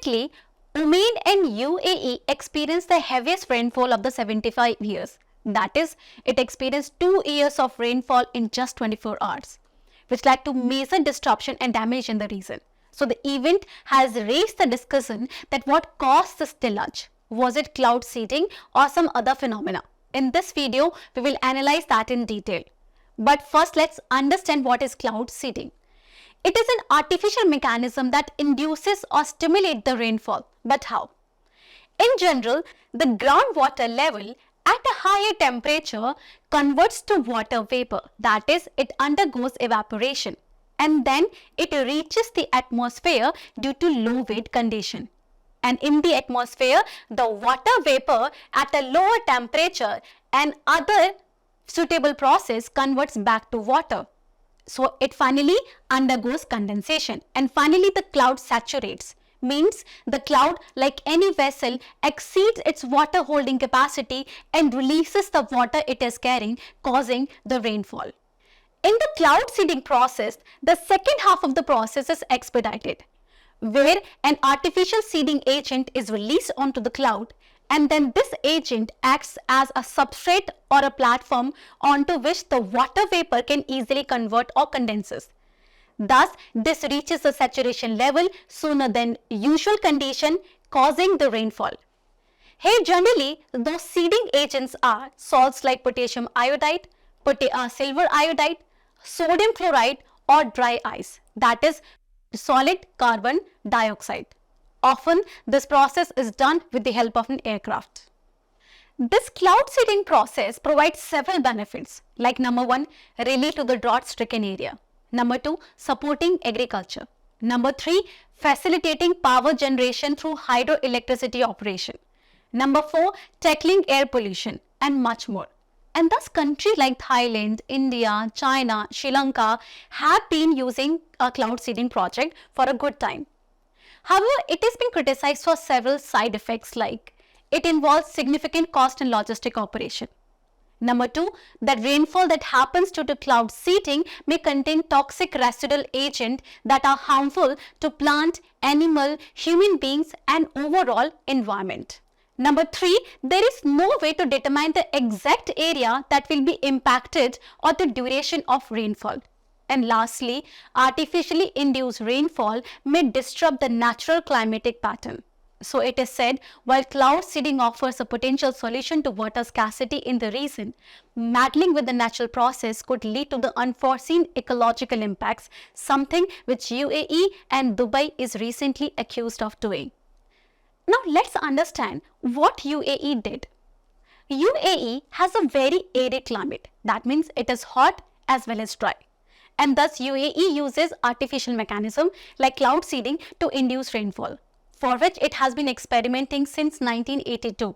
Recently, Oman and UAE experienced the heaviest rainfall of the 75 years. That is, it experienced 2 years of rainfall in just 24 hours, which led to major disruption and damage in the region. So the event has raised the discussion that what caused this deluge. Was it cloud seeding or some other phenomena? In this video, we will analyze that in detail. But first, let's understand what is cloud seeding. It is an artificial mechanism that induces or stimulates the rainfall. But how? In general, the groundwater level at a higher temperature converts to water vapor. That is, it undergoes evaporation and then it reaches the atmosphere due to low weight condition. And in the atmosphere, the water vapor at a lower temperature and other suitable process converts back to water. So it finally undergoes condensation and finally the cloud saturates. Means the cloud, like any vessel, exceeds its water holding capacity and releases the water it is carrying, causing the rainfall. In the cloud seeding process, the second half of the process is expedited, where an artificial seeding agent is released onto the cloud, and then this agent acts as a substrate or a platform onto which the water vapor can easily convert or condenses. Thus, this reaches the saturation level sooner than usual condition, causing the rainfall. Here generally, those seeding agents are salts like potassium iodide, silver iodide, sodium chloride or dry ice, that is solid carbon dioxide. Often, this process is done with the help of an aircraft. This cloud seeding process provides several benefits, like number 1, relief to the drought-stricken area. Number 2, supporting agriculture. Number 3, facilitating power generation through hydroelectricity operation. Number 4, tackling air pollution and much more. And thus countries like Thailand, India, China, Sri Lanka have been using a cloud seeding project for a good time. However, it has been criticized for several side effects like it involves significant cost and logistic operation. Number 2, that rainfall that happens due to cloud seeding may contain toxic residual agents that are harmful to plant, animal, human beings and overall environment. Number 3, there is no way to determine the exact area that will be impacted or the duration of rainfall. And lastly, artificially induced rainfall may disrupt the natural climatic pattern. So it is said, while cloud seeding offers a potential solution to water scarcity in the region, meddling with the natural process could lead to the unforeseen ecological impacts, something which UAE and Dubai is recently accused of doing. Now let's understand what UAE did. UAE has a very arid climate. That means it is hot as well as dry. And thus UAE uses artificial mechanism like cloud seeding to induce rainfall, for which it has been experimenting since 1982.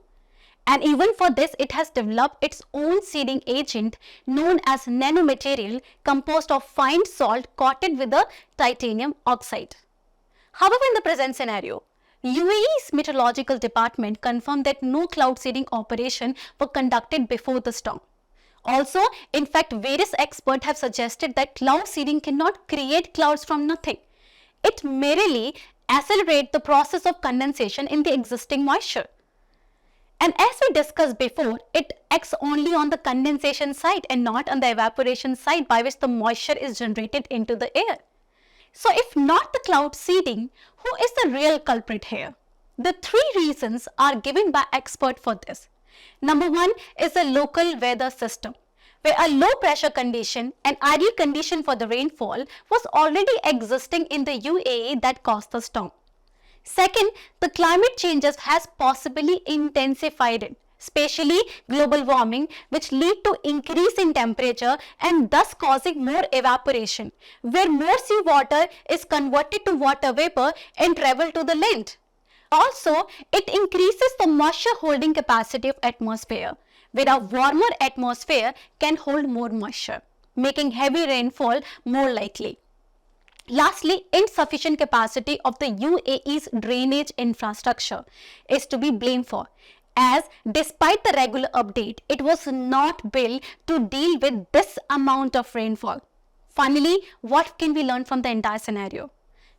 And even for this, it has developed its own seeding agent known as nanomaterial composed of fine salt coated with a titanium oxide. However, in the present scenario, UAE's Meteorological Department confirmed that no cloud seeding operation were conducted before the storm. Also, in fact, various experts have suggested that cloud seeding cannot create clouds from nothing. It merely accelerates the process of condensation in the existing moisture. And as we discussed before, it acts only on the condensation side and not on the evaporation side by which the moisture is generated into the air. So if not the cloud seeding, who is the real culprit here? The 3 reasons are given by experts for this. Number 1 is a local weather system, where a low pressure condition, an ideal condition for the rainfall, was already existing in the UAE that caused the storm. Second, the climate changes has possibly intensified it, especially global warming, which lead to increase in temperature and thus causing more evaporation, where more seawater is converted to water vapor and travel to the land. Also, it increases the moisture holding capacity of atmosphere, where a warmer atmosphere can hold more moisture, making heavy rainfall more likely. Lastly, insufficient capacity of the UAE's drainage infrastructure is to be blamed for, as despite the regular update, it was not built to deal with this amount of rainfall. Finally, what can we learn from the entire scenario?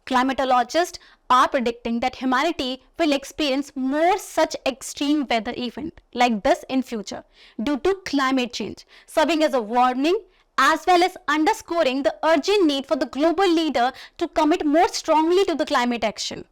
Climatologists are predicting that humanity will experience more such extreme weather events like this in future due to climate change, serving as a warning as well as underscoring the urgent need for the global leader to commit more strongly to the climate action.